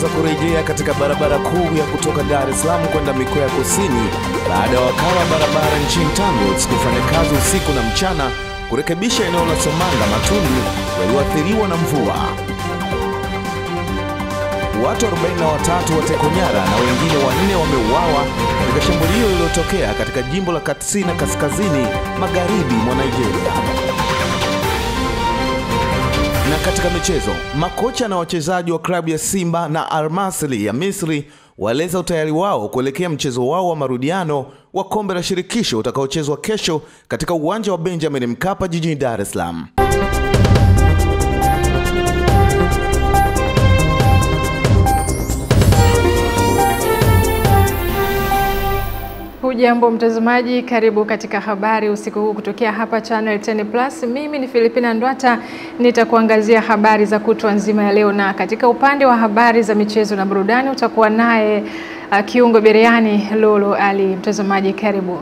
imeanza kurejea katika barabara kuu ya kutoka Dar es Salaam kwenda mikoa ya kusini baada ya wakala barabara nchini TANROADS kufanya kazi usiku na mchana kurekebisha eneo la Somanga Matundu yaliyoathiriwa na mvua. Watu 43 watekwa nyara na wengine 4 wameuawa katika shambulio lililotokea katika jimbo la Katsina kaskazini magharibi mwa Nigeria. Na katika michezo, makocha na wachezaji wa klabu ya Simba na Al Masry ya Misri waeleza utayari wao kuelekea mchezo wao wa marudiano wa kombe la shirikisho utakaochezwa kesho katika uwanja wa Benjamin Mkapa jijini Dar es Salaam. Hujambo mtazamaji, karibu katika habari usiku huu kutokea hapa Channel 10 Plus. Mimi ni Filipina Ndwata, nitakuangazia habari za kutwa nzima ya leo, na katika upande wa habari za michezo na burudani utakuwa naye kiungo biriani Lolo Ali. Mtazamaji karibu.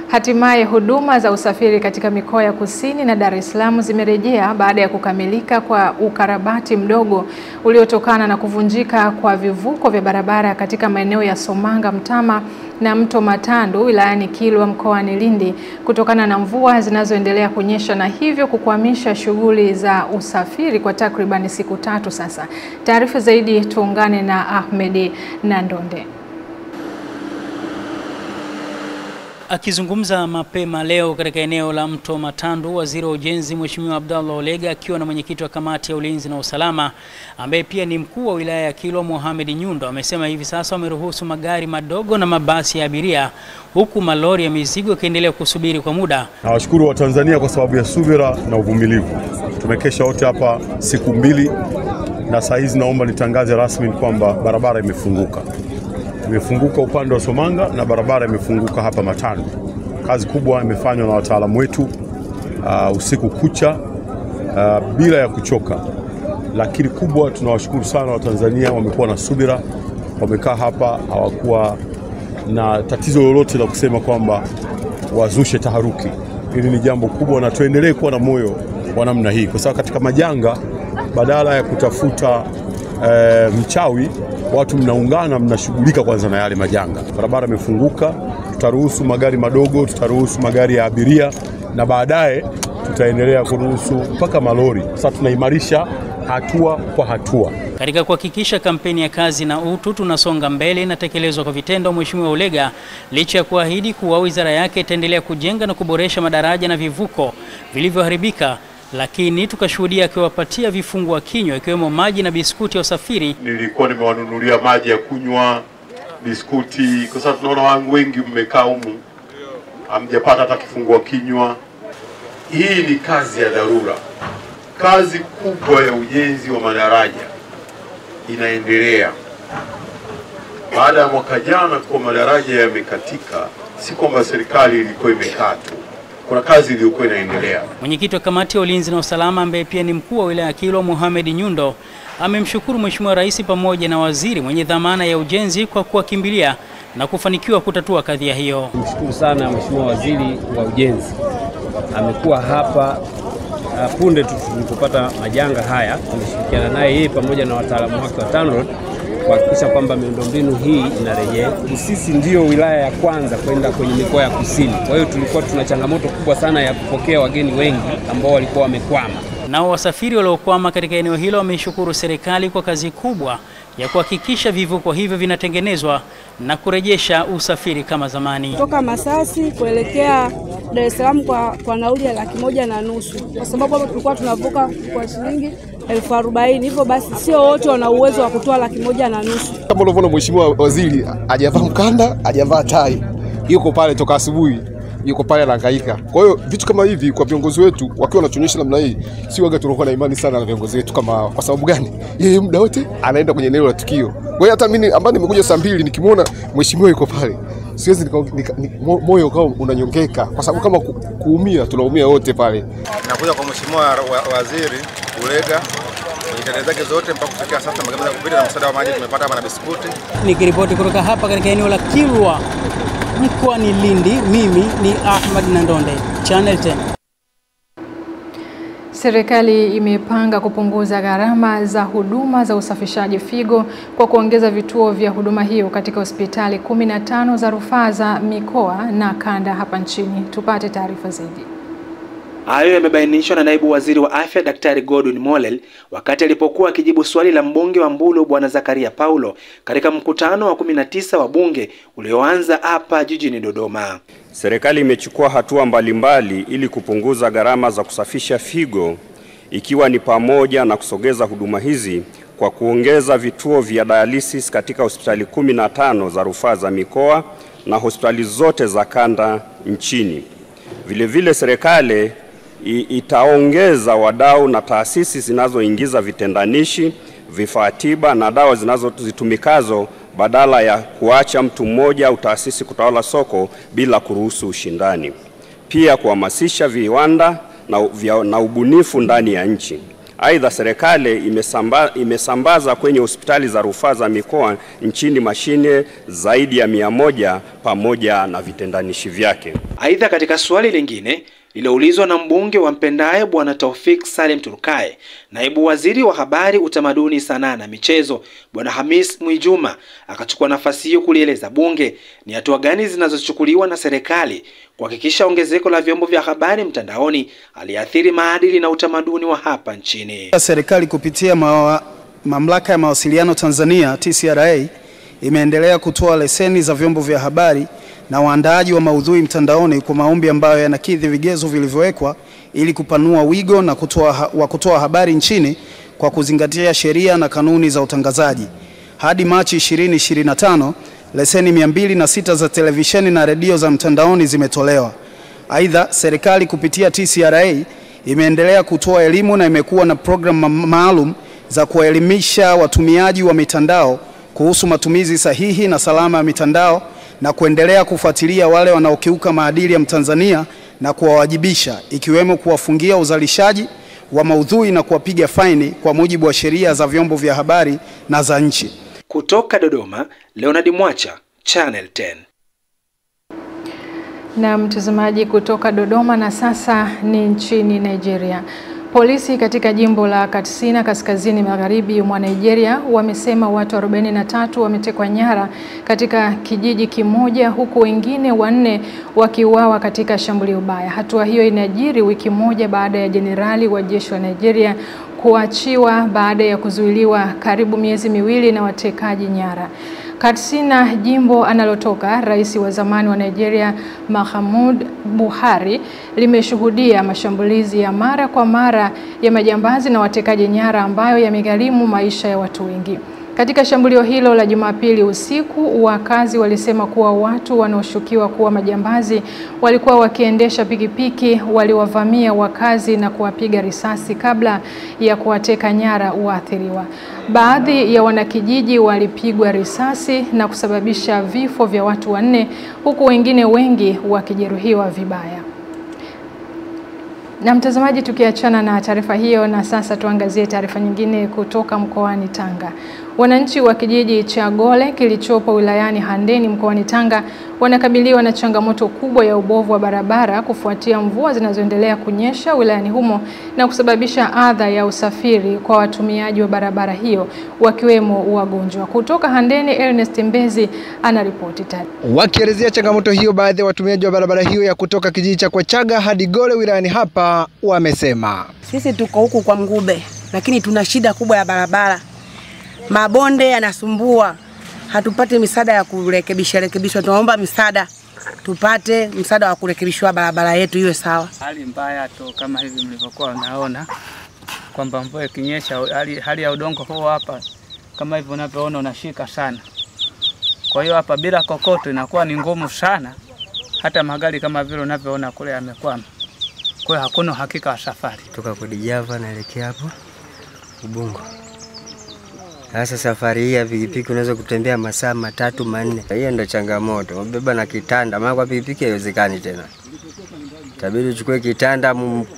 Hatimaye huduma za usafiri katika mikoa ya kusini na Dar es Salaam zimerejea baada ya kukamilika kwa ukarabati mdogo uliotokana na kuvunjika kwa vivuko vya barabara katika maeneo ya Somanga Mtama na Mto Matandu wilayani Kilwa mkoani Lindi kutokana na mvua zinazoendelea kunyesha, na hivyo kukwamisha shughuli za usafiri kwa takriban siku 3 sasa. Taarifa zaidi tuungane na Ahmed Nandonde. Akizungumza mapema leo katika eneo la Mto Matandu, Waziri wa Ujenzi Mheshimiwa Abdallah Ulega akiwa na mwenyekiti wa kamati ya ulinzi na usalama ambaye pia ni mkuu wa wilaya ya Kilwa Mohamed Nyundo amesema hivi sasa wameruhusu magari madogo na mabasi ya abiria huku malori ya mizigo yakiendelea kusubiri kwa muda. Nawashukuru wa Tanzania kwa sababu ya subira na uvumilivu. Tumekesha wote hapa siku 2 na saa hizi naomba nitangaze rasmi kwamba barabara imefunguka. Imefunguka upande wa Somanga na barabara imefunguka hapa Matandu. Kazi kubwa imefanywa na wataalamu wetu usiku kucha bila ya kuchoka. Lakini kubwa tunawashukuru sana wa Tanzania, wamekuwa na subira, wamekaa hapa, hawakuwa na tatizo lolote la kusema kwamba wazushe taharuki. Hili ni jambo kubwa na tuendelee kuwa na moyo wa namna hii kwa sababu katika majanga badala ya kutafuta mchawi, watu mnaungana, mnashughulika kwanza na yale majanga. Barabara imefunguka, tutaruhusu magari madogo, tutaruhusu magari ya abiria na baadaye tutaendelea kuruhusu mpaka malori. Sasa tunaimarisha hatua kwa hatua. Katika kuhakikisha kampeni ya kazi na utu tunasonga mbele inatekelezwa kwa vitendo, Mheshimiwa Ulega licha ya kuahidi kuwa wizara yake itaendelea kujenga na kuboresha madaraja na vivuko vilivyoharibika, lakini tukashuhudia akiwapatia vifungua kinywa ikiwemo maji na biskuti ya usafiri. Nilikuwa nimewanunulia maji ya kunywa, biskuti, kwa sababu tunaona wangu wengi mmekaa humu hamjapata hata kifungua kinywa. Hii ni kazi ya dharura. Kazi kubwa ya ujenzi wa madaraja inaendelea. Baada ya mwaka jana kwa madaraja yamekatika, si kwamba serikali ilikuwa imekaa tu. Kuna kazi iliyokuwa inaendelea. Mwenyekiti wa kamati ya ulinzi na usalama ambaye pia ni mkuu wa wilaya ya Kilwa Mohamed Nyundo amemshukuru Mheshimiwa Rais pamoja na waziri mwenye dhamana ya ujenzi kwa kuwakimbilia na kufanikiwa kutatua kadhia hiyo. Mshukuru sana Mheshimiwa Waziri wa Ujenzi. Amekuwa hapa punde tu tulipopata majanga haya, tumeshirikiana naye yeye pamoja na wataalamu wake wa TANROADS kuhakikisha kwamba miundombinu hii inarejea. Sisi ndio wilaya ya kwanza kwenda kwenye mikoa ya kusini. Kwa hiyo tulikuwa tuna changamoto kubwa sana ya kupokea wageni wengi ambao walikuwa wamekwama. Nao wasafiri waliokwama katika eneo hilo wameshukuru serikali kwa kazi kubwa ya kuhakikisha vivuko hivyo vinatengenezwa na kurejesha usafiri kama zamani. Kutoka Masasi kuelekea Dar es Salaam kwa nauli ya 150, kwa sababu hapo tulikuwa tunavuka kwa shilingi 40,000. Hivyo basi sio wote wana uwezo wa kutoa 150. Kama unavyoona Mheshimiwa Waziri hajavaa mkanda, hajavaa tai. Yuko pale toka asubuhi, yuko pale anahangaika. Kwa hiyo vitu kama hivi kwa viongozi wetu wakiwa wanatuonyesha namna hii, si waga tunakuwa na imani sana na viongozi wetu kama. Kwa sababu gani? Yeye muda wote anaenda kwenye eneo la tukio. Kwa hiyo hata mimi ambaye nimekuja saa 2 nikimwona mheshimiwa yuko pale, siwezi moyo kama unanyongeka kwa sababu kama kuumia tunaumia wote pale. Nakuja kwa Mheshimiwa Waziri Ulega jitihada zake zote mpaka kufikia sasa magari ya kupita na msaada wa maji tumepata hapa na biskuti. Nikiripoti kutoka hapa katika eneo la Kilwa mkoani Lindi, mimi ni Ahmed Nandonde, Channel 10. Serikali imepanga kupunguza gharama za huduma za usafishaji figo kwa kuongeza vituo vya huduma hiyo katika hospitali 15 za rufaa za mikoa na kanda hapa nchini. Tupate taarifa zaidi. Hayo yamebainishwa na naibu waziri wa afya Daktari Godwin Mollel wakati alipokuwa akijibu swali la mbunge wa Mbulu Bwana Zakaria Paulo katika mkutano wa 19 wa bunge ulioanza hapa jijini Dodoma. Serikali imechukua hatua mbalimbali ili kupunguza gharama za kusafisha figo, ikiwa ni pamoja na kusogeza huduma hizi kwa kuongeza vituo vya dialysis katika hospitali 15 za rufaa za mikoa na hospitali zote za kanda nchini. Vile serikali itaongeza wadau na taasisi zinazoingiza vitendanishi, vifaa tiba na dawa zinazotumikazo badala ya kuacha mtu mmoja au taasisi kutawala soko bila kuruhusu ushindani. Pia kuhamasisha viwanda na ubunifu ndani ya nchi. Aidha, serikali imesambaza kwenye hospitali za rufaa za mikoa nchini mashine zaidi ya 100 pamoja na vitendanishi vyake. Aidha, katika swali lingine lililoulizwa na mbunge wa Mpendae Bwana Taufik Salim Turkai, naibu waziri wa habari, utamaduni, sanaa na michezo Bwana Hamis Mwijuma akachukua nafasi hiyo kulieleza bunge ni hatua gani zinazochukuliwa na serikali kuhakikisha ongezeko la vyombo vya habari mtandaoni aliathiri maadili na utamaduni wa hapa nchini. Serikali kupitia mamlaka ya mawasiliano Tanzania TCRA imeendelea kutoa leseni za vyombo vya habari na waandaaji wa maudhui mtandaoni kwa maombi ambayo yanakidhi vigezo vilivyowekwa ili kupanua wigo na kutoa habari nchini kwa kuzingatia sheria na kanuni za utangazaji. Hadi Machi 2025, leseni 206 za televisheni na redio za mtandaoni zimetolewa. Aidha, serikali kupitia TCRA imeendelea kutoa elimu na imekuwa na programu maalum za kuelimisha watumiaji wa mitandao kuhusu matumizi sahihi na salama ya mitandao na kuendelea kufuatilia wale wanaokiuka maadili ya Mtanzania na kuwawajibisha, ikiwemo kuwafungia uzalishaji wa maudhui na kuwapiga faini kwa mujibu wa sheria za vyombo vya habari na za nchi. Kutoka Dodoma, Leonard Mwacha, Channel 10. Na mtazamaji, kutoka Dodoma na sasa ni nchini Nigeria. Polisi katika jimbo la Katsina kaskazini magharibi mwa Nigeria wamesema watu 43 wametekwa nyara katika kijiji kimoja huku wengine 4 wakiuawa katika shambulio baya. Hatua hiyo inajiri wiki moja baada ya jenerali wa jeshi wa Nigeria kuachiwa baada ya kuzuiliwa karibu miezi 2 na watekaji nyara. Katsina, jimbo analotoka rais wa zamani wa Nigeria Muhammadu Buhari, limeshuhudia mashambulizi ya mara kwa mara ya majambazi na watekaji nyara ambayo yamegharimu maisha ya watu wengi. Katika shambulio hilo la Jumapili usiku, wakazi walisema kuwa watu wanaoshukiwa kuwa majambazi walikuwa wakiendesha pikipiki, waliwavamia wakazi na kuwapiga risasi kabla ya kuwateka nyara waathiriwa. Baadhi ya wanakijiji walipigwa risasi na kusababisha vifo vya watu 4 huku wengine wengi wakijeruhiwa vibaya. Na mtazamaji, tukiachana na taarifa hiyo, na sasa tuangazie taarifa nyingine kutoka mkoani Tanga. Wananchi wa kijiji cha Gole kilichopo wilayani Handeni mkoani Tanga wanakabiliwa na changamoto kubwa ya ubovu wa barabara kufuatia mvua zinazoendelea kunyesha wilayani humo na kusababisha adha ya usafiri kwa watumiaji wa barabara hiyo wakiwemo wagonjwa. Kutoka Handeni, Ernest Mbezi anaripoti tani. Wakielezea changamoto hiyo, baadhi ya watumiaji wa barabara hiyo ya kutoka kijiji cha Kwachaga hadi Gole wilayani hapa wamesema, sisi tuko huku kwa Mgube lakini tuna shida kubwa ya barabara. Mabonde yanasumbua, hatupate misaada ya kurekebishwa. Tunaomba misaada, tupate msaada wa kurekebishwa barabara yetu iwe sawa. Hali mbaya tu kama hivi mlivyokuwa unaona kwamba mvua ikinyesha hali ya udongo huo hapa kama hivi unavyoona unashika sana. Kwa hiyo hapa bila kokoto inakuwa ni ngumu sana, hata magari kama vile unavyoona kule yamekwama. Kwa hiyo hakuna hakika wa safari. Toka kwa Dijava naelekea hapo Ubungo. Sasa safari hii ya pikipiki unaweza kutembea masaa 3-4. Hiyo ndio changamoto. Mbeba na kitanda, maana kwa pikipiki haiwezekani tena. Itabidi uchukue kitanda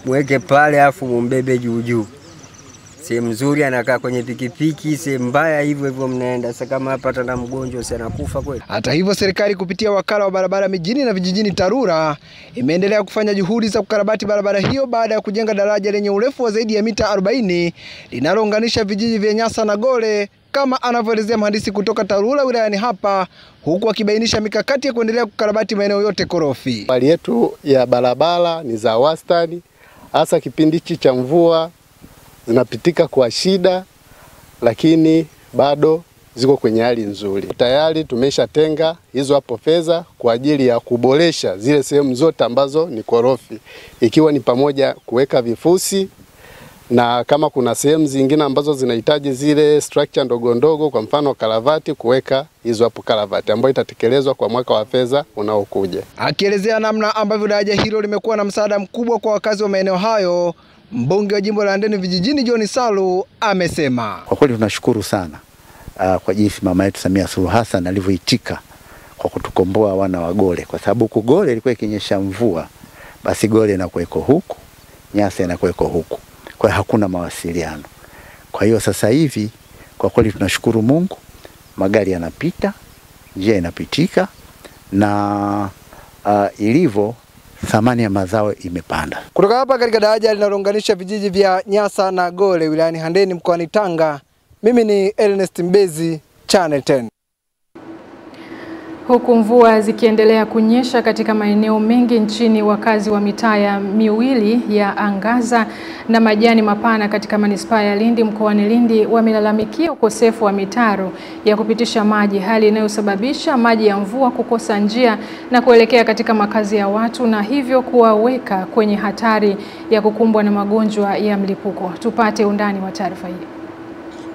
mweke pale afu mbebe juu juu. Sehemu nzuri anakaa kwenye pikipiki, sehemu mbaya hivyo hivyo mnaenda. Sasa kama hapa tena mgonjwa si anakufa kweli. Hata hivyo, serikali kupitia wakala wa barabara mijini na vijijini TARURA imeendelea kufanya juhudi za kukarabati barabara hiyo baada ya kujenga daraja lenye urefu wa zaidi ya mita 40 linalounganisha vijiji vya Nyasa na Gole, kama anavyoelezea mhandisi kutoka TARURA wilayani hapa, huku akibainisha mikakati ya kuendelea kukarabati maeneo yote korofi. Hali yetu ya barabara ni za wastani, hasa kipindi cha mvua zinapitika kwa shida, lakini bado ziko kwenye hali nzuri. Tayari tumeshatenga hizo hapo fedha kwa ajili ya kuboresha zile sehemu zote ambazo ni korofi, ikiwa ni pamoja kuweka vifusi, na kama kuna sehemu zingine ambazo zinahitaji zile structure ndogo ndogo, kwa mfano karavati, kuweka hizo hapo karavati ambayo itatekelezwa kwa mwaka wa fedha unaokuja. Akielezea namna ambavyo daraja hilo limekuwa na msaada mkubwa kwa wakazi wa maeneo hayo, mbunge wa jimbo la Handeni Vijijini John Salu amesema, kwa kweli tunashukuru sana kwa jinsi mama yetu Samia Suluhu Hassan alivyoitika kwa kutukomboa wana wa Gole, kwa sababu Gole ilikuwa ikinyesha mvua basi Gole inakuweko huku, Nyasa inakuweko huku, kwa hakuna mawasiliano. Kwa hiyo sasa hivi kwa kweli tunashukuru Mungu, magari yanapita, njia inapitika, na ilivyo thamani ya mazao imepanda. Kutoka hapa katika daraja linalounganisha vijiji vya Nyasa na Gole wilayani Handeni mkoani Tanga, mimi ni Ernest Mbezi, Channel 10. Huku mvua zikiendelea kunyesha katika maeneo mengi nchini, wakazi wa mitaa miwili ya Angaza na Majani Mapana katika manispaa ya Lindi mkoani Lindi wamelalamikia ukosefu wa mitaro ya kupitisha maji, hali inayosababisha maji ya mvua kukosa njia na kuelekea katika makazi ya watu, na hivyo kuwaweka kwenye hatari ya kukumbwa na magonjwa ya mlipuko. Tupate undani wa taarifa hii.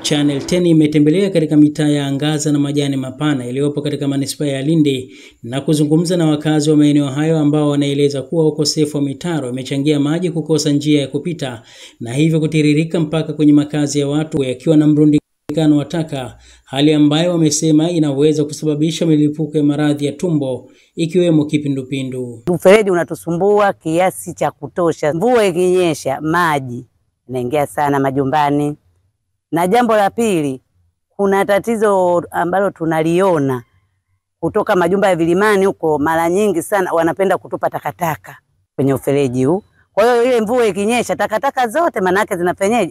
Channel 10 imetembelea katika mitaa ya Angaza na Majani Mapana iliyopo katika manispaa ya Lindi na kuzungumza na wakazi wa maeneo hayo ambao wanaeleza kuwa ukosefu wa mitaro umechangia maji kukosa njia ya kupita na hivyo kutiririka mpaka kwenye makazi ya watu, yakiwa na mrundikano wa taka, hali ambayo wamesema inaweza kusababisha milipuko ya maradhi ya tumbo ikiwemo kipindupindu. Mfereji unatusumbua kiasi cha kutosha. Mvua ikinyesha maji inaingia sana majumbani. Na jambo la pili, kuna tatizo ambalo tunaliona kutoka majumba ya vilimani huko, mara nyingi sana wanapenda kutupa takataka kwenye ufereji huu. Kwa hiyo ile mvua ikinyesha, takataka zote manake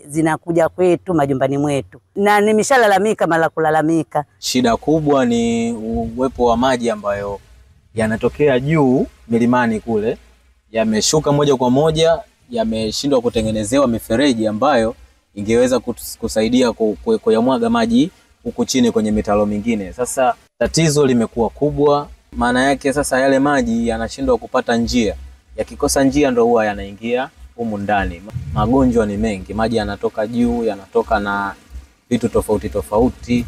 zinakuja kwetu majumbani mwetu. Na nimeshalalamika mara kulalamika. Shida kubwa ni uwepo wa maji ambayo yanatokea juu milimani kule, yameshuka moja kwa moja, yameshindwa kutengenezewa mifereji ambayo ingeweza kusaidia kuyamwaga maji huku chini kwenye mitaro mingine. Sasa tatizo limekuwa kubwa, maana yake sasa yale maji yanashindwa kupata njia. Yakikosa njia ndo huwa yanaingia humu ndani. Magonjwa ni mengi, maji yanatoka juu, yanatoka na vitu tofauti tofauti,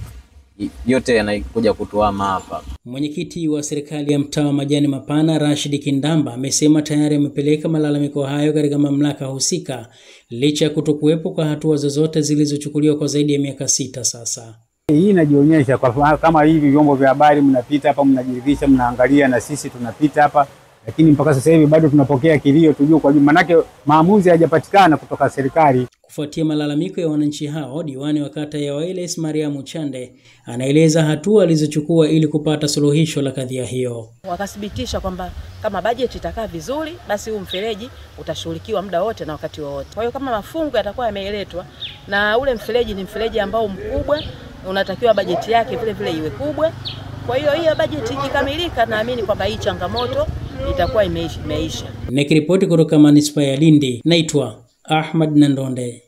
yote yanakuja kutuama hapa. Mwenyekiti wa serikali ya mtaa wa Majani Mapana Rashid Kindamba amesema tayari amepeleka malalamiko hayo katika mamlaka husika licha ya kutokuwepo kwa hatua zozote zilizochukuliwa kwa zaidi ya miaka 6 sasa. Hii inajionyesha kwa kama hivi vyombo vya habari mnapita hapa, mnajiridhisha, mnaangalia, na sisi tunapita hapa, lakini mpaka sasa hivi bado tunapokea kilio tujue kwa juu, manake maamuzi hayajapatikana kutoka serikali. Kufuatia malalamiko ya wananchi hao, diwani wa kata ya Wailes Mariamu Chande anaeleza hatua alizochukua ili kupata suluhisho la kadhia hiyo. Wakathibitisha kwamba kama bajeti itakaa vizuri, basi huu mfereji utashughulikiwa muda wote na wakati wowote. Kwa hiyo kama mafungu yatakuwa yameletwa, na ule mfereji ni mfereji ambao mkubwa, unatakiwa bajeti yake vile vile iwe kubwa. Kwa hiyo hiyo bajeti ikikamilika, naamini kwamba hii changamoto itakuwa imeisha. Nikiripoti kutoka manispaa ya Lindi, naitwa Ahmad Nandonde.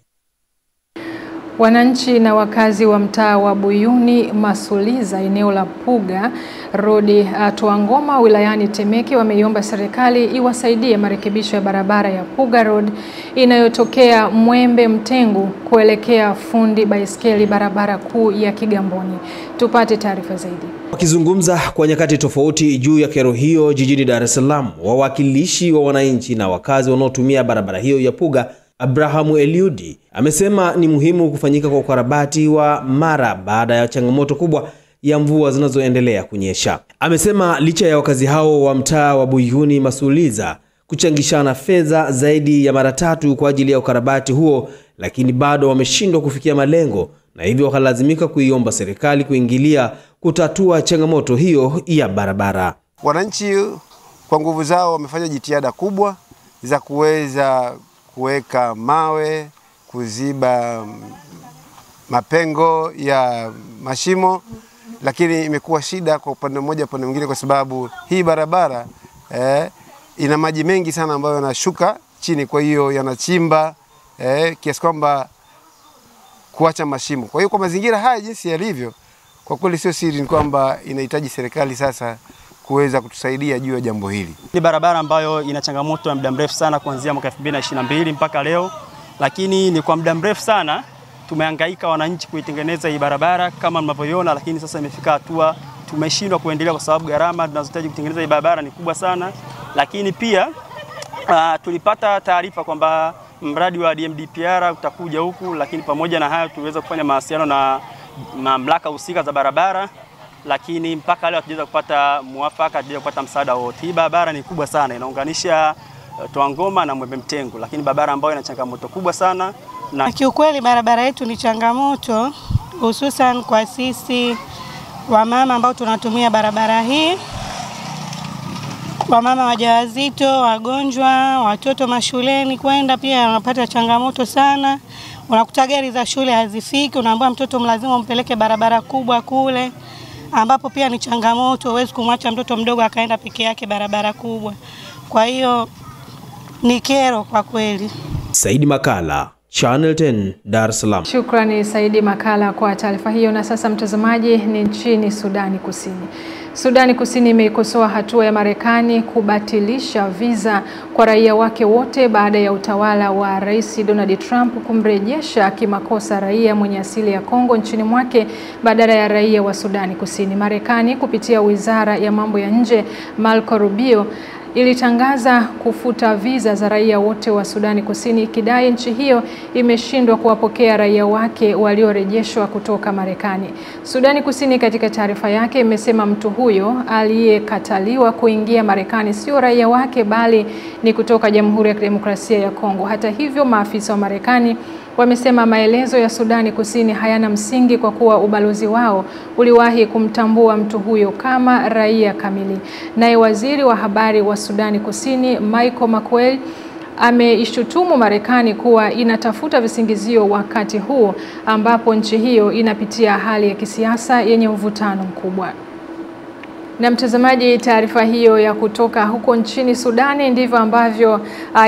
Wananchi na wakazi wa mtaa wa Buyuni Masuliza eneo la Puga Road Tuangoma wilayani Temeke wameiomba serikali iwasaidie marekebisho ya barabara ya Puga Road inayotokea Mwembe Mtengu kuelekea Fundi Baiskeli, barabara kuu ya Kigamboni. Tupate taarifa zaidi. Wakizungumza kwa nyakati tofauti juu ya kero hiyo jijini Dar es Salaam, wawakilishi wa wananchi na wakazi wanaotumia barabara hiyo ya Puga, Abrahamu Eliudi amesema ni muhimu kufanyika kwa ukarabati wa mara baada ya changamoto kubwa ya mvua zinazoendelea kunyesha. Amesema licha ya wakazi hao wa mtaa wa Buyuni Masuliza kuchangishana fedha zaidi ya mara 3 kwa ajili ya ukarabati huo, lakini bado wameshindwa kufikia malengo na hivyo wakalazimika kuiomba serikali kuingilia kutatua changamoto hiyo ya barabara. Wananchi kwa nguvu zao wamefanya jitihada kubwa za kuweza kuweka mawe, kuziba mapengo ya mashimo, lakini imekuwa shida kwa upande mmoja upande mwingine, kwa sababu hii barabara ina maji mengi sana ambayo yanashuka chini, kwa hiyo yanachimba kiasi kwamba kuacha mashimo. Kwa hiyo kwa mazingira haya jinsi yalivyo, kwa kweli sio siri ni kwamba inahitaji serikali sasa kuweza kutusaidia juu ya jambo hili. Ni barabara ambayo ina changamoto ya muda mrefu sana kuanzia mwaka 2022 mpaka leo, lakini ni kwa muda mrefu sana tumehangaika wananchi kuitengeneza hii barabara kama mnavyoiona, lakini sasa imefika hatua tumeshindwa kuendelea kwa sababu gharama tunazohitaji kutengeneza hii barabara ni kubwa sana. Lakini pia tulipata taarifa kwamba mradi wa DMDPR utakuja huku, lakini pamoja na hayo tuliweza kufanya mawasiliano na mamlaka husika za barabara, lakini mpaka leo hatujaweza kupata muafaka, hatujaweza kupata msaada wote. Hii barabara ni kubwa sana, inaunganisha Twangoma na Mwembe Mtengu, lakini barabara ambayo ina changamoto kubwa sana. Na kiukweli barabara yetu ni changamoto, hususan kwa sisi wamama ambao tunatumia barabara hii. Wamama wajawazito, wagonjwa, watoto mashuleni kwenda pia wanapata changamoto sana. Unakuta gari za shule hazifiki, unaambiwa mtoto mlazima umpeleke barabara kubwa kule, ambapo pia ni changamoto, huwezi kumwacha mtoto mdogo akaenda peke yake barabara kubwa. Kwa hiyo ni kero kwa kweli. Saidi Makala, Channel 10, Dar es Salaam. Shukrani Saidi Makala kwa taarifa hiyo. Na sasa mtazamaji, ni nchini Sudani Kusini. Sudani Kusini imeikosoa hatua ya Marekani kubatilisha visa kwa raia wake wote baada ya utawala wa Rais Donald Trump kumrejesha kimakosa raia mwenye asili ya Kongo nchini mwake badala ya raia wa Sudani Kusini. Marekani kupitia Wizara ya Mambo ya Nje, Marco Rubio, ilitangaza kufuta visa za raia wote wa Sudani Kusini, ikidai nchi hiyo imeshindwa kuwapokea raia wake waliorejeshwa kutoka Marekani. Sudani Kusini katika taarifa yake imesema mtu huyo aliyekataliwa kuingia Marekani sio raia wake bali ni kutoka Jamhuri ya Kidemokrasia ya Kongo. Hata hivyo, maafisa wa Marekani wamesema maelezo ya Sudani Kusini hayana msingi kwa kuwa ubalozi wao uliwahi kumtambua mtu huyo kama raia kamili. Naye waziri wa habari wa Sudani Kusini Michael Makuei ameishutumu Marekani kuwa inatafuta visingizio wakati huu ambapo nchi hiyo inapitia hali ya kisiasa yenye mvutano mkubwa. Na mtazamaji, taarifa hiyo ya kutoka huko nchini Sudani ndivyo ambavyo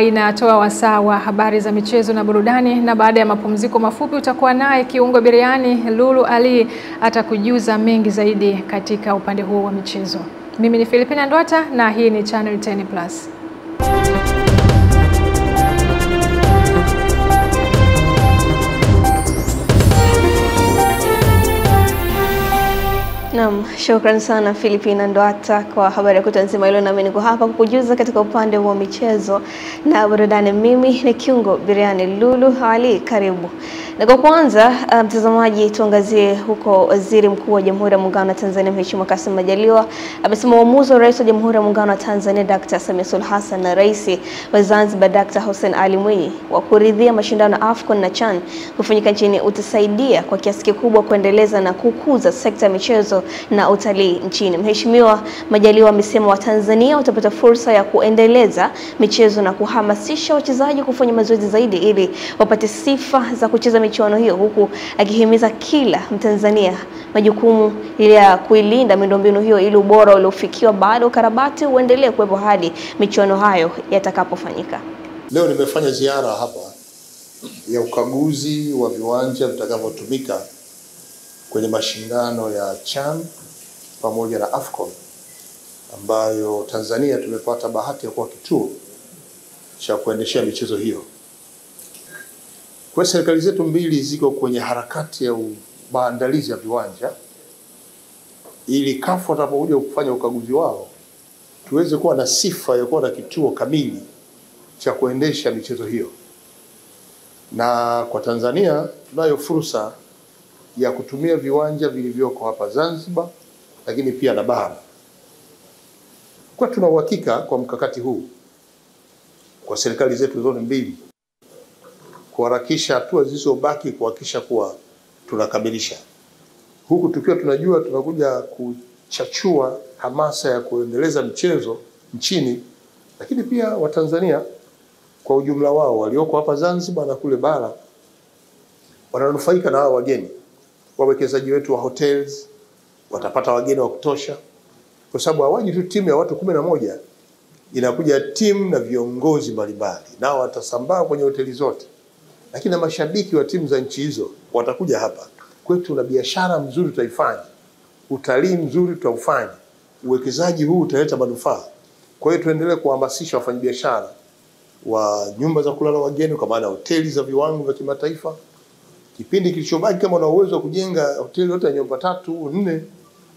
inatoa wasaa wa habari za michezo na burudani, na baada ya mapumziko mafupi utakuwa naye kiungo biriani Lulu Ali atakujuza mengi zaidi katika upande huo wa michezo. Mimi ni Filipina Ndwata na hii ni Channel 10+. Naam, shukrani sana Filipina Ndwata kwa habari ya kutwa nzima hilo, nami niko hapa kukujuza katika upande wa michezo na burudani. Mimi ni kiungo biriani Lulu Ali, karibu. Na kwa kwanza mtazamaji, tuangazie huko Waziri Mkuu wa Jamhuri ya Muungano wa Tanzania Mheshimiwa Kassim Majaliwa amesema uamuzi wa Rais wa Jamhuri ya Muungano wa Tanzania Dr. Samia Suluhu Hassan na Rais wa Zanzibar Dr. Hussein Ali Mwinyi wa kuridhia mashindano ya AFCON na CHAN kufanyika nchini utasaidia kwa kiasi kikubwa kuendeleza na kukuza sekta ya michezo na utalii nchini. Mheshimiwa Majaliwa amesema Watanzania watapata fursa ya kuendeleza michezo na kuhamasisha wachezaji kufanya mazoezi zaidi ili wapate sifa za kucheza michuano hiyo, huku akihimiza kila Mtanzania majukumu ya kuilinda miundombinu hiyo ili ubora uliofikiwa baada ukarabati uendelee kuwepo hadi michuano hayo yatakapofanyika. Leo nimefanya ziara hapa ya ukaguzi wa viwanja vitakavyotumika kwenye mashindano ya CHAN pamoja na AFCON ambayo Tanzania tumepata bahati ya kuwa kituo cha kuendeshea michezo hiyo. Kwa serikali zetu mbili ziko kwenye harakati ya maandalizi ya viwanja ili CAF watakapokuja kufanya ukaguzi wao tuweze kuwa na sifa ya kuwa na kituo kamili cha kuendesha michezo hiyo. Na kwa Tanzania tunayo fursa ya kutumia viwanja vilivyoko hapa Zanzibar lakini pia na bara. Kwa tuna uhakika kwa mkakati huu kwa serikali zetu zote mbili kuharakisha hatua zilizobaki kuhakikisha kuwa tunakamilisha, huku tukiwa tunajua tunakuja kuchachua hamasa ya kuendeleza michezo nchini, lakini pia Watanzania kwa ujumla wao walioko hapa Zanzibar na kule bara wananufaika na hao wageni. Wawekezaji wetu wa hotels watapata wageni wa kutosha, kwa sababu hawaji tu timu ya watu 11, inakuja timu na viongozi mbalimbali, nao watasambaa kwenye hoteli zote, lakini na mashabiki wa timu za nchi hizo watakuja hapa kwetu, na biashara mzuri tutaifanya, utalii mzuri tutaufanya, uwekezaji huu utaleta manufaa. Kwa hiyo tuendelee kuhamasisha wafanyabiashara wa nyumba za kulala wageni, kwa maana hoteli za viwango vya kimataifa. Kipindi kilichobaki, kama una uwezo wa kujenga hoteli yote ya nyumba 3 au 4,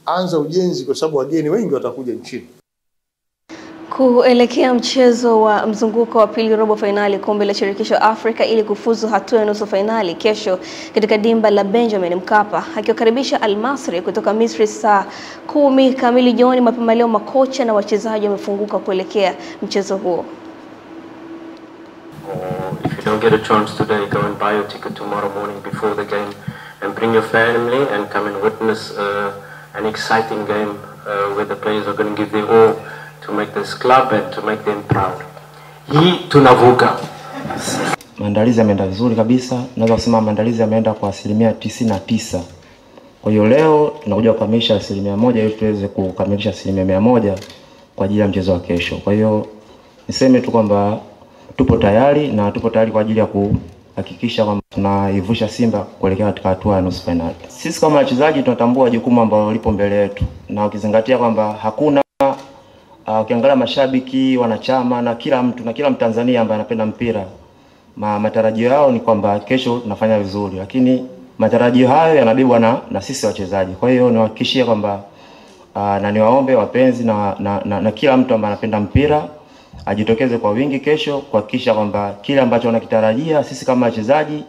anza ujenzi, kwa sababu wageni wengi watakuja nchini. Kuelekea mchezo wa mzunguko wa pili robo finali kombe la shirikisho Afrika ili kufuzu hatua ya nusu finali kesho katika dimba la Benjamin Mkapa, akiwakaribisha Al Masry kutoka Misri saa 10 kamili jioni mapema leo, makocha na wachezaji wamefunguka kuelekea mchezo huo. If you don't get a chance today, go and buy your ticket tomorrow morning before the game and bring your family and come and witness an exciting game where the players are going to give their all to make this club and to make them proud. Hii tunavuka. Maandalizi yameenda vizuri kabisa. Naweza kusema maandalizi yameenda kwa 99%. Kwa hiyo leo tunakuja kukamilisha 100% ili tuweze kukamilisha 100% kwa ajili ya mchezo wa kesho. Kwa hiyo niseme tu kwamba tupo tayari na tupo tayari kwa ajili ya kuhakikisha kwamba tunaivusha Simba kuelekea katika hatua ya nusu finali. Sisi kama wachezaji tunatambua jukumu ambalo lipo mbele yetu, na ukizingatia kwamba hakuna ukiangalia mashabiki, wanachama na kila mtu na kila Mtanzania ambaye anapenda mpira, matarajio yao ni kwamba kesho tunafanya vizuri, lakini matarajio hayo yanabebwa na sisi wachezaji. Kwa hiyo niwahakikishie kwamba na niwaombe wapenzi na kila mtu ambaye anapenda mpira ajitokeze kwa wingi kesho kuhakikisha kwamba kile ambacho wanakitarajia sisi kama wachezaji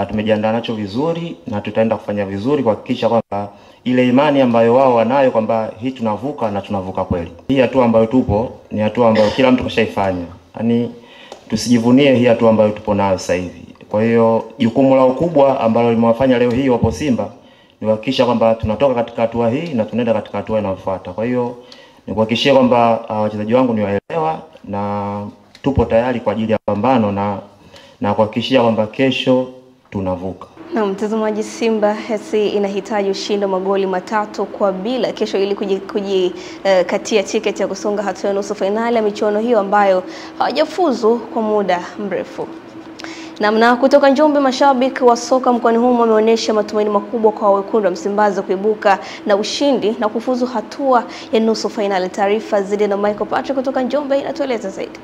tumejiandaa nacho vizuri, na tutaenda kufanya vizuri kuhakikisha kwamba ile imani ambayo wao wanayo kwamba hii tunavuka, na tunavuka kweli. Hii hatua ambayo tupo ni hatua ambayo kila mtu kashaifanya. Yaani tusijivunie hii hatua ambayo tupo nayo sasa hivi. Kwa hiyo jukumu lao kubwa ambalo limewafanya leo hii wapo Simba ni kuhakikisha kwamba tunatoka katika hatua hii na tunaenda katika hatua inayofuata. Kwa hiyo ni kuhakikishia kwamba wachezaji wangu ni waelewa na tupo tayari kwa ajili ya pambano na kuhakikishia kwamba kesho tunavuka. Na mtazamaji, Simba SC inahitaji ushindi wa magoli 3-0 kesho ili kujikatia tiketi ya kusonga hatua ya nusu finali ya michuano hiyo ambayo hawajafuzu kwa muda mrefu. Na kutoka Njombe, mashabiki wa soka mkoani humo wameonyesha matumaini makubwa kwa wekundu wa Msimbazi kuibuka na ushindi na kufuzu hatua ya nusu finali. Taarifa zaidi na Michael Patrick kutoka Njombe inatueleza zaidi.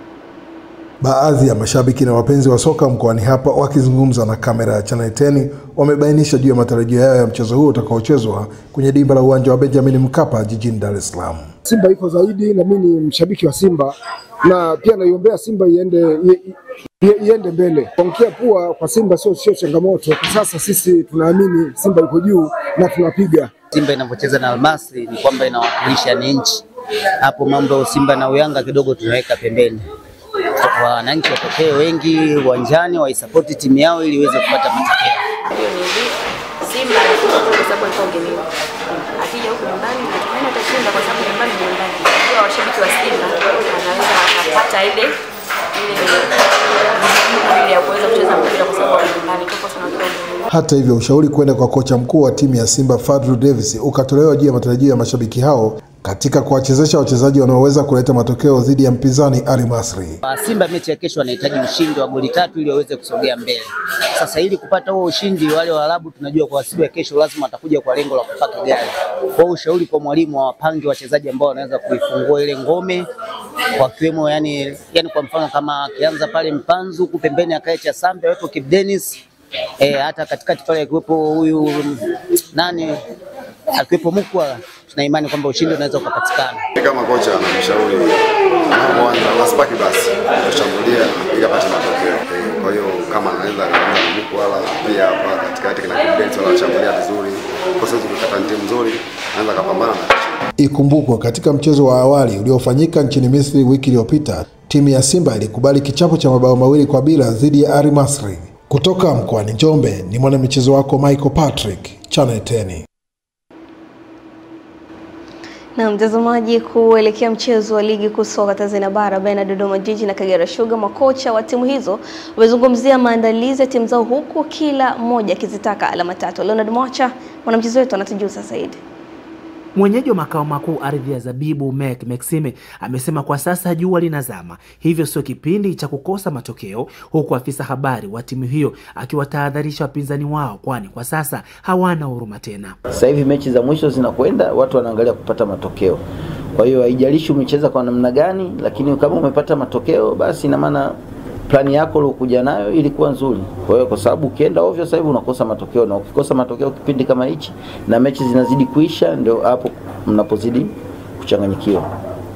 Baadhi ya mashabiki na wapenzi wa soka mkoani hapa wakizungumza na kamera ya Channel 10 wamebainisha juu ya matarajio yao ya mchezo huo utakaochezwa kwenye dimba la uwanja wa Benjamin Mkapa jijini Dar es Salaam. Simba iko zaidi, na mimi ni mshabiki wa Simba na pia naiombea Simba iende mbele. Kuangukia pua kwa Simba sio changamoto. Kwa sasa sisi tunaamini Simba iko juu na tunapiga. Simba inapocheza na Al Masry ni kwamba inawakilisha nchi. Hapo mambo Simba na Yanga kidogo tunaweka pembeni. Wananchi watokee wengi uwanjani waisapoti timu yao ili iweze kupata matokeo. Simba kwa sababu alikuwa ugenini. Akija huko nyumbani tunaona atashinda kwa sababu nyumbani ni nyumbani. Kwa washabiki wa Simba anaweza kupata ile ya kuweza kucheza mpira kwa sababu nyumbani tuko tunatoka. Hata hivyo, ushauri kwenda kwa kocha mkuu wa timu ya Simba Fadlu Davis ukatolewa juu ya matarajio ya mashabiki hao katika kuwachezesha wachezaji wanaoweza kuleta matokeo dhidi ya mpinzani Al Masry. Simba mechi ya kesho wanahitaji ushindi wa goli 3 ili waweze kusogea mbele. Sasa ili kupata huo ushindi, wale Waarabu tunajua kwa siku ya kesho lazima watakuja kwa lengo la kupaka gari. Kwa ushauri kwa mwalimu wapange wachezaji ambao wanaweza kuifungua ile ngome, wakiwemo yani kwa mfano kama akianza pale Mpanzu huku pembeni akae cha Sambe wepo Kip Dennis, hata katikati pale akiwepo huyu akiwepo Mukwa, tuna imani kwamba ushindi unaweza kupatikana. Kama kocha anamshauri anaanza asipaki basi kushambulia ili apate matokeo. Kwa hiyo kama anaweza kuanza Mukwa wala pia hapa katikati kuna kibendezi wala kushambulia vizuri, kwa sababu tukipata timu nzuri anaweza kupambana na. Ikumbukwe katika mchezo wa awali uliofanyika nchini Misri wiki iliyopita, timu ya Simba ilikubali kichapo cha mabao 2-0 dhidi ya Al Masry. Kutoka mkoani Njombe ni mwanamichezo wako Michael Patrick, Channel 10. Na mtazamaji, kuelekea mchezo wa ligi kuu soka Tanzania bara baina Dodoma Jiji na Kagera Sugar, makocha wa timu hizo wamezungumzia maandalizi ya timu zao huku kila mmoja akizitaka alama 3. Leonard Mwacha, mwanamchezo wetu, anatujuza zaidi. Mwenyeji wa makao makuu ardhi ya Zabibu Maxime amesema kwa sasa jua linazama, hivyo sio kipindi cha kukosa matokeo, huku afisa habari wa timu hiyo akiwatahadharisha wapinzani wao kwani kwa sasa hawana huruma tena. Sasa hivi mechi za mwisho zinakwenda, watu wanaangalia kupata matokeo. Kwa hiyo haijalishi umecheza kwa namna gani, lakini kama umepata matokeo basi ina maana plani yako uliyokuja nayo ilikuwa nzuri. Kwa hiyo kwa sababu ukienda ovyo sasa hivi unakosa matokeo, na ukikosa matokeo kipindi kama hichi na mechi zinazidi kuisha, ndio hapo mnapozidi kuchanganyikiwa.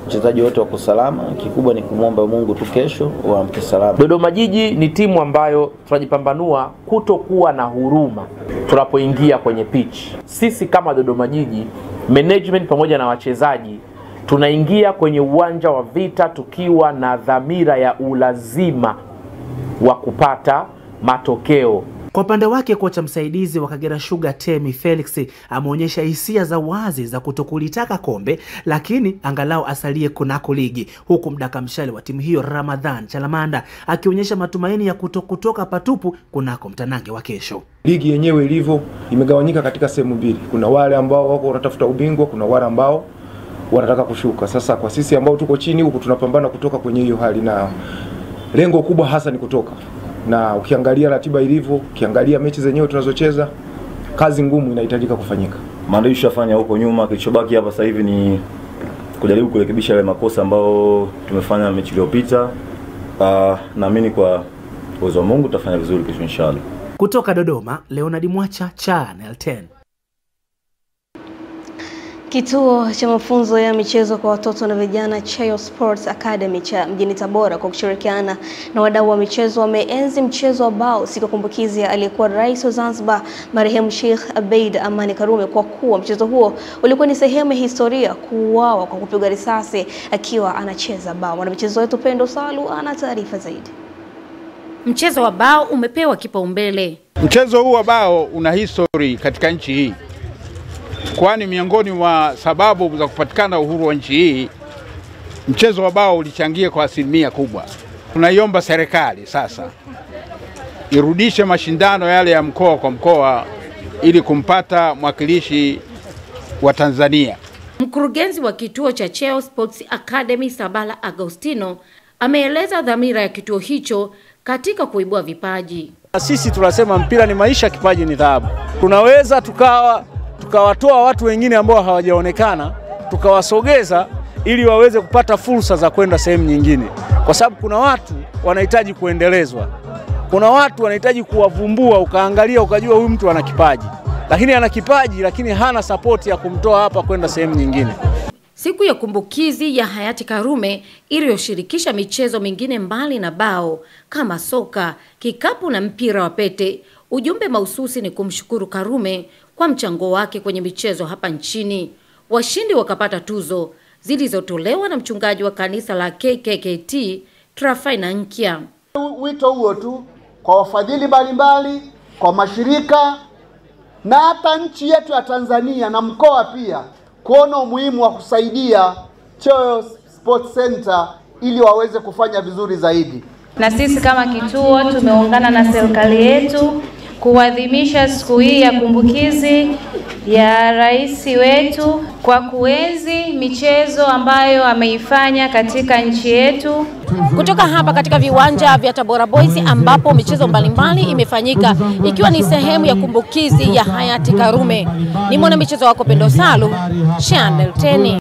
Wachezaji wote wako salama, kikubwa ni kumwomba Mungu tu kesho waamke salama. Dodoma Jiji ni timu ambayo tunajipambanua kutokuwa na huruma tunapoingia kwenye pitch. Sisi kama Dodoma Jiji, management pamoja na wachezaji, tunaingia kwenye uwanja wa vita tukiwa na dhamira ya ulazima wa kupata matokeo. Kwa upande wake, kocha msaidizi wa Kagera Sugar Temi Felix ameonyesha hisia za wazi za kutokulitaka kombe, lakini angalau asalie kunako ligi, huku mdaka mshale wa timu hiyo Ramadhan Chalamanda akionyesha matumaini ya kutoka patupu kunako mtanange wa kesho. Ligi yenyewe ilivyo imegawanyika katika sehemu mbili. Kuna wale ambao wako wanatafuta ubingwa, kuna wale ambao wanataka kushuka. Sasa kwa sisi ambao tuko chini huku tunapambana kutoka kwenye hiyo hali, na lengo kubwa hasa ni kutoka. Na ukiangalia ratiba ilivyo, ukiangalia mechi zenyewe tunazocheza, kazi ngumu inahitajika kufanyika. Maandalizi yafanya huko nyuma, kilichobaki hapa sasa hivi ni kujaribu kurekebisha yale makosa ambayo tumefanya mechi iliyopita. Naamini kwa uwezo wa Mungu tutafanya vizuri kesho inshallah. Kutoka Dodoma, Leonard Mwacha, Channel 10. Kituo cha mafunzo ya michezo kwa watoto na vijana Cheyo Sports Academy cha mjini Tabora kwa kushirikiana na wadau wa michezo wameenzi mchezo wa bao siku ya kumbukizi ya aliyekuwa rais wa Zanzibar marehemu Sheikh Abeid Amani Karume, kwa kuwa mchezo huo ulikuwa ni sehemu ya historia kuuawa kwa kupigwa risasi akiwa anacheza bao. Mwanamichezo wetu Pendo Salu ana taarifa zaidi. Mchezo wa bao umepewa kipaumbele. Mchezo huu wa bao una history katika nchi hii, kwani miongoni mwa sababu za kupatikana uhuru wa nchi hii, mchezo wa bao ulichangia kwa asilimia kubwa. Tunaiomba serikali sasa irudishe mashindano yale ya mkoa kwa mkoa ili kumpata mwakilishi wa Tanzania. Mkurugenzi wa kituo cha Cheyo Sports Academy Sabala Agostino ameeleza dhamira ya kituo hicho katika kuibua vipaji. Sisi tunasema mpira ni maisha, kipaji ni dhahabu. Tunaweza tukawatoa watu wengine ambao hawajaonekana, tukawasogeza ili waweze kupata fursa za kwenda sehemu nyingine. Kwa sababu kuna watu wanahitaji kuendelezwa. Kuna watu wanahitaji kuwavumbua, ukaangalia ukajua huyu mtu ana kipaji. Lakini ana kipaji lakini hana support ya kumtoa hapa kwenda sehemu nyingine. Siku ya kumbukizi ya hayati Karume iliyoshirikisha michezo mingine mbali na bao kama soka, kikapu na mpira wa pete. Ujumbe mahususi ni kumshukuru Karume kwa mchango wake kwenye michezo hapa nchini. Washindi wakapata tuzo zilizotolewa na mchungaji wa kanisa la KKKT Trafaina Nkia. Wito huo tu kwa wafadhili mbalimbali, kwa mashirika na hata nchi yetu ya Tanzania na mkoa pia kuona umuhimu wa kusaidia Cheyo Sports Center ili waweze kufanya vizuri zaidi. Na sisi kama kituo tumeungana na serikali yetu kuadhimisha siku hii ya kumbukizi ya rais wetu kwa kuenzi michezo ambayo ameifanya katika nchi yetu. Kutoka hapa katika viwanja vya Tabora Boys ambapo michezo mbalimbali imefanyika ikiwa ni sehemu ya kumbukizi ya hayati Karume. Ni mwanamichezo wako Pendo Salu, Channel 10.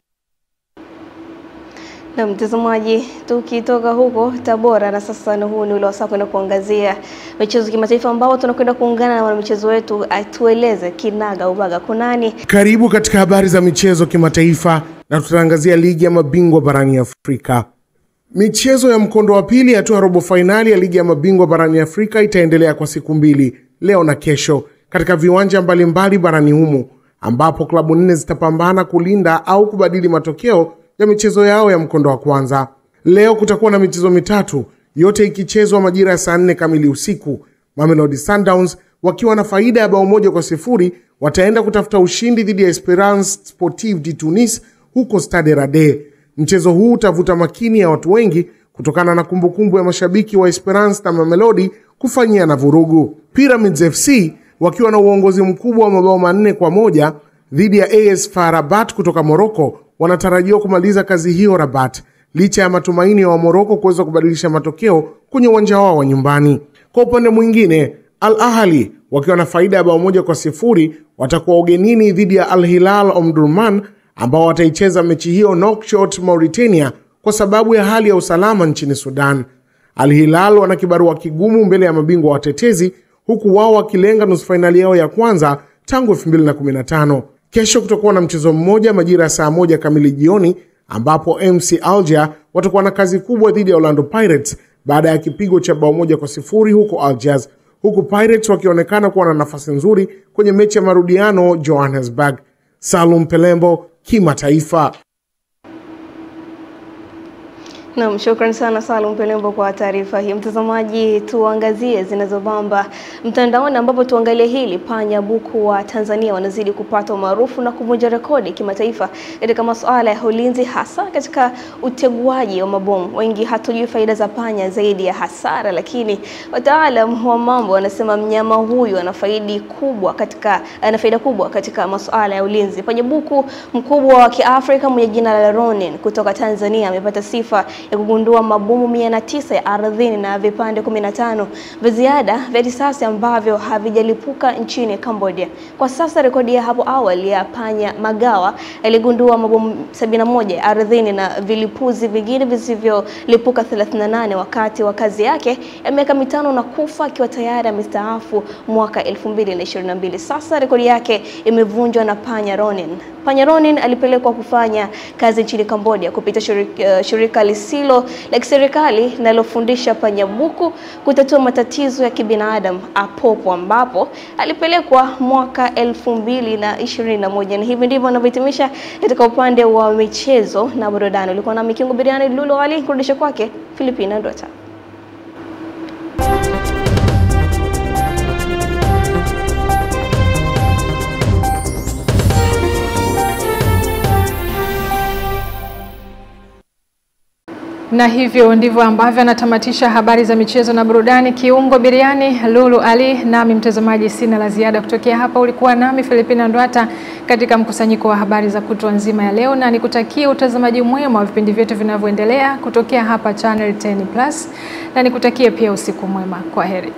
Na mtazamaji, tukitoka huko Tabora na sasa ni huu ni ule wasaa kwenda kuangazia michezo kimataifa ambao tunakwenda kuungana na wanamichezo wetu atueleze kinaga ubaga kunani. Karibu katika habari za michezo kimataifa na tutaangazia ligi ya mabingwa barani Afrika. Michezo ya mkondo wa pili hatua robo finali ya ligi ya mabingwa barani Afrika itaendelea kwa siku mbili, leo na kesho, katika viwanja mbalimbali barani humo, ambapo klabu 4 zitapambana kulinda au kubadili matokeo ya michezo yao ya mkondo wa kwanza. Leo kutakuwa na michezo mitatu, yote ikichezwa majira ya saa 4 kamili usiku. Mamelodi Sundowns wakiwa na faida ya bao 1-0 wataenda kutafuta ushindi dhidi ya Esperance Sportive de Tunis huko Stade Rade. Mchezo huu utavuta makini ya watu wengi kutokana na kumbukumbu ya mashabiki wa Esperance na Mamelodi kufanyia na vurugu. Pyramids FC wakiwa na uongozi mkubwa wa mabao 4-1 dhidi ya AS FAR Rabat kutoka Morocco wanatarajiwa kumaliza kazi hiyo Rabat, licha ya matumaini ya Morocco kuweza kubadilisha matokeo kwenye uwanja wao wa nyumbani. Kwa upande mwingine, Al Ahly wakiwa na faida ya bao 1-0 watakuwa ugenini dhidi ya Al Hilal Omdurman ambao wataicheza mechi hiyo Nouakchott, Mauritania kwa sababu ya hali ya usalama nchini Sudan. Al Hilal wana kibarua kigumu mbele ya mabingwa watetezi, huku wao wakilenga nusu finali yao ya kwanza tangu 2015. Kesho kutakuwa na mchezo mmoja majira ya saa 1 kamili jioni ambapo MC Alger watakuwa na kazi kubwa dhidi ya Orlando Pirates baada ya kipigo cha bao 1-0 huko Algiers, huku Pirates wakionekana kuwa na nafasi nzuri kwenye mechi ya marudiano Johannesburg. Salum Pelembo, Kimataifa. Naam, shukrani sana Salum Pelembo kwa taarifa hii. Mtazamaji, tuangazie zinazobamba mtandaoni ambapo tuangalie hili. Panya buku wa Tanzania wanazidi kupata umaarufu na kuvunja rekodi kimataifa katika masuala ya ulinzi, hasa katika uteguaji wa mabomu. Wengi hatujui faida za panya zaidi ya hasara, lakini wataalamu wa mambo wanasema mnyama huyu ana faida kubwa katika masuala ya ulinzi. Panya buku mkubwa wa Kiafrika mwenye jina la Ronin kutoka Tanzania amepata sifa ya kugundua mabomu 900 ya ardhini na vipande 15 vya ziada vya risasi ambavyo havijalipuka nchini Cambodia. Kwa sasa rekodi ya hapo awali ya Panya Magawa aligundua mabomu 71 ya ardhini na vilipuzi vingine visivyolipuka 38 wakati wa kazi yake ya miaka 5 na kufa akiwa tayari amestaafu mwaka 2022. Sasa rekodi yake imevunjwa na Panya Ronin. Panya Ronin alipelekwa kufanya kazi nchini Cambodia kupitia shirika lisilo la kiserikali linalofundisha panya buku kutatua matatizo ya kibinadamu APOPO, ambapo alipelekwa mwaka 2021. Na hivi ndivyo anavyohitimisha katika upande wa michezo na burudani. Ulikuwa na Kiungo Biriani Lulu Ali, kurudisha kwake Filipina Ndota. Na hivyo ndivyo ambavyo anatamatisha habari za michezo na burudani. Kiungo Biriani Lulu Ali, nami mtazamaji sina la ziada kutokea hapa. Ulikuwa nami Filipina Ndwata katika mkusanyiko wa habari za kutwa nzima ya leo, na nikutakie utazamaji mwema wa vipindi vyetu vinavyoendelea kutokea hapa Channel 10+, na nikutakie pia usiku mwema. Kwaheri.